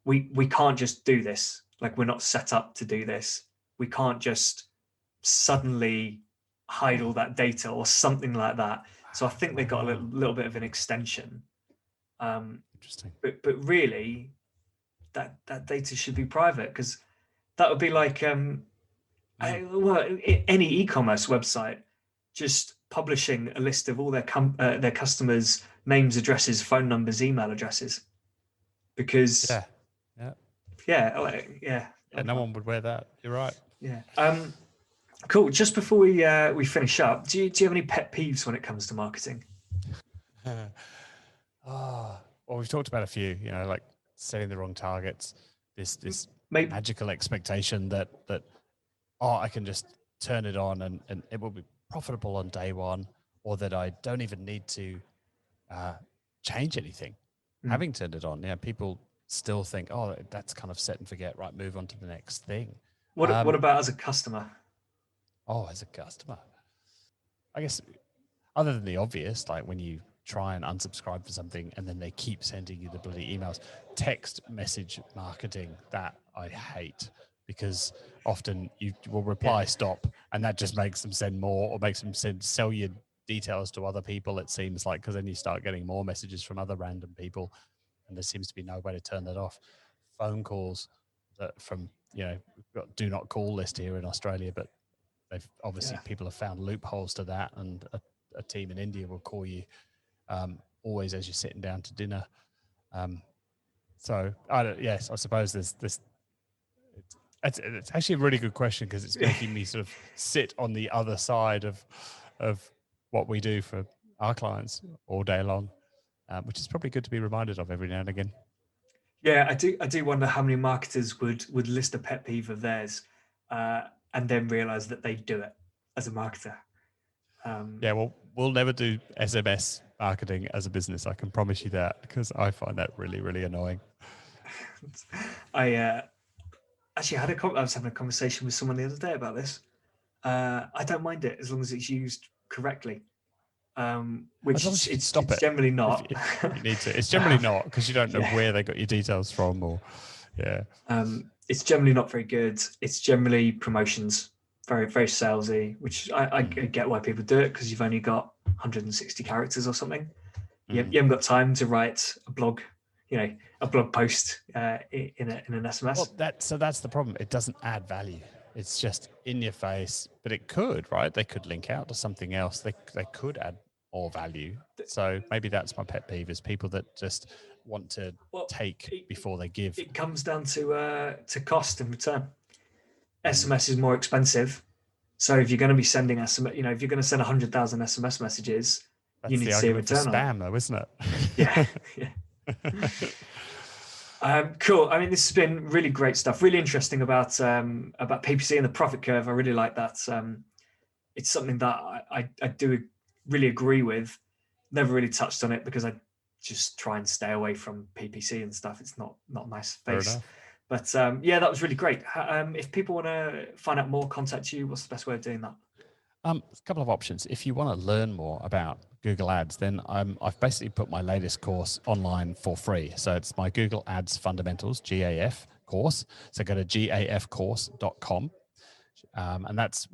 we can't just do this. Like, we're not set up to do this. We can't just suddenly hide all that data or something like that. So I think they got a little bit of an extension. Interesting. But really, that data should be private, because that would be like any e-commerce website just publishing a list of all their customers' names, addresses, phone numbers, email addresses, because no one would wear that. You're right. Cool. Just before we finish up, do you have any pet peeves when it comes to marketing? Well, we've talked about a few. Like setting the wrong targets. This magical expectation that I can just turn it on and it will be profitable on day one, or that I don't even need to change anything. Having turned it on, people still think, oh, that's kind of set and forget. Right, move on to the next thing. What about as a customer? Oh, as a customer, I guess, other than the obvious, like when you try and unsubscribe for something and then they keep sending you the bloody emails, text message marketing, that I hate, because often you will reply stop, and that just makes them send more, or makes them sell your details to other people, it seems like, because then you start getting more messages from other random people, and there seems to be no way to turn that off. Phone calls from, we've got do not call list here in Australia, but they've obviously people have found loopholes to that, and a team in India will call you always as you're sitting down to dinner. So I suppose there's this. It's actually a really good question, because it's making me sort of sit on the other side of what we do for our clients all day long, which is probably good to be reminded of every now and again. Yeah, I do wonder how many marketers would list a pet peeve of theirs and then realize that they do it as a marketer. Well, we'll never do SMS marketing as a business. I can promise you that, because I find that really, really annoying. I actually I was having a conversation with someone the other day about this. I don't mind it as long as it's used correctly. Which it's generally not. If you need to. It's generally not, because you don't know where they got your details from, or it's generally not very good. It's generally promotions, very, very salesy, which I get why people do it, because you've only got 160 characters or something. You haven't got time to write a blog, a blog post in an SMS. Well, that's the problem. It doesn't add value. It's just in your face, but it could, right? They could link out to something else. They could add more value. So maybe that's my pet peeve, is people that just want to take before they give. It comes down to cost and return. SMS is more expensive. So if you're going to be sending SMS, if you're going to send 100,000 SMS messages, that's you need to see a return for spam, though, isn't it? Cool. I mean, this has been really great stuff. Really interesting about PPC and the profit curve. I really like that. It's something that I do really agree with. Never really touched on it because I just try and stay away from PPC and stuff. It's not my space. But that was really great. If people want to find out more, contact you, what's the best way of doing that? A couple of options. If you want to learn more about Google Ads, then I've basically put my latest course online for free. So it's my Google Ads Fundamentals, GAF course. So go to gafcourse.com. And that's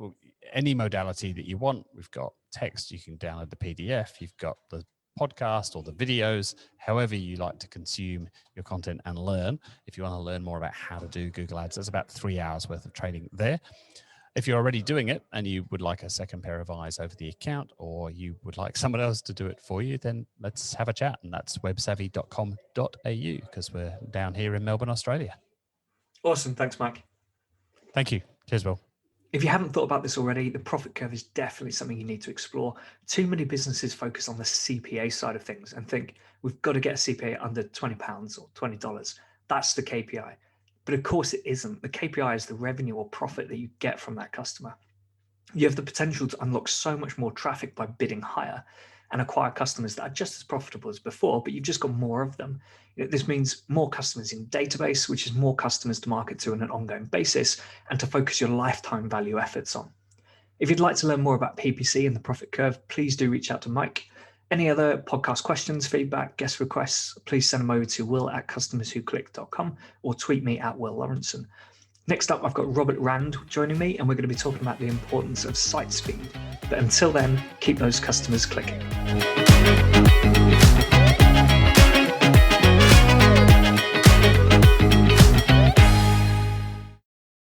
any modality that you want. We've got text, you can download the PDF, you've got the podcast or the videos, however you like to consume your content and learn. If you want to learn more about how to do Google Ads, there's about 3 hours worth of training there. If you're already doing it and you would like a second pair of eyes over the account, or you would like someone else to do it for you, then let's have a chat. And that's websavvy.com.au, because we're down here in Melbourne, Australia. Awesome. Thanks, Mike. Thank you. Cheers, Will. If you haven't thought about this already, the profit curve is definitely something you need to explore. Too many businesses focus on the CPA side of things and think we've got to get a CPA under £20 or $20. That's the KPI. But of course it isn't. The KPI is the revenue or profit that you get from that customer. You have the potential to unlock so much more traffic by bidding higher and acquire customers that are just as profitable as before, but you've just got more of them. This means more customers in database, which is more customers to market to on an ongoing basis and to focus your lifetime value efforts on. If you'd like to learn more about PPC and the profit curve, please do reach out to Mike. Any other podcast questions, feedback, guest requests, please send them over to will@customerswhoclick.com or tweet me at Will Lawrenson. Next up, I've got Robert Rand joining me, and we're going to be talking about the importance of site speed. But until then, keep those customers clicking.